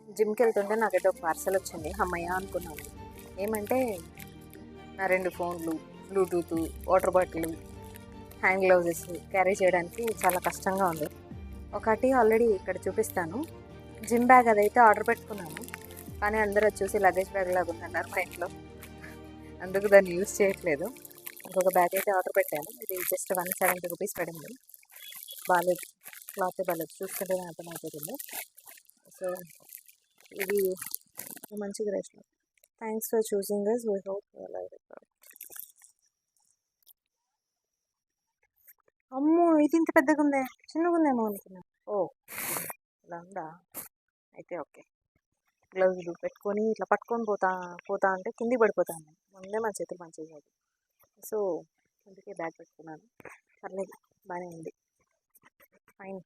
జిమ్కి వెళ్తుంటే నాకైతే ఒక పార్సల్ వచ్చింది. అమ్మయ్య అనుకున్నాను. ఏమంటే నా 2 ఫోన్లు, Bluetooth, water bottle, hand gloves carry చేయడానికి చాలా కష్టంగా ఉంది. ఒకటి ఆల్రెడీ ఇక్కడ చూపిస్తాను. జిమ్ బ్యాగ్ అదైతే ఆర్డర్ పెట్టుకున్నాను, కానీ అందరూ అది చూసి లగేజ్ బ్యాగ్ లాగా ఉందన్నారు మా ఇంట్లో. అందుకు దాన్ని యూజ్ చేయట్లేదు. ఇంకొక బ్యాగ్ అయితే ఆర్డర్ పెట్టాను. ఇది జస్ట్ 170 రూపీస్ పడింది. బాగాలేదు, క్లాత్ బాగాలేదు, చూస్తుంటేనే అర్థమైపోతుంది. సో ఇది మంచిగా రేషన్. Thanks for choosing us. We hope you like it. అమ్మో, ఇది ఇంత పెద్దగా ఉందే, చిన్నగా ఉందేమో అనుకున్నా. ఓ ఇలా ఉందా, అయితే ఓకే. గ్లౌజులు పెట్టుకొని ఇట్లా పట్టుకొని పోతా అంటే కిందికి పడిపోతాను. ముందే మన చేతులు మంచిగా. సో అందుకే బ్యాగ్ పెట్టుకున్నాను. పర్లేదు, బాగానే ఉంది, ఫైన్.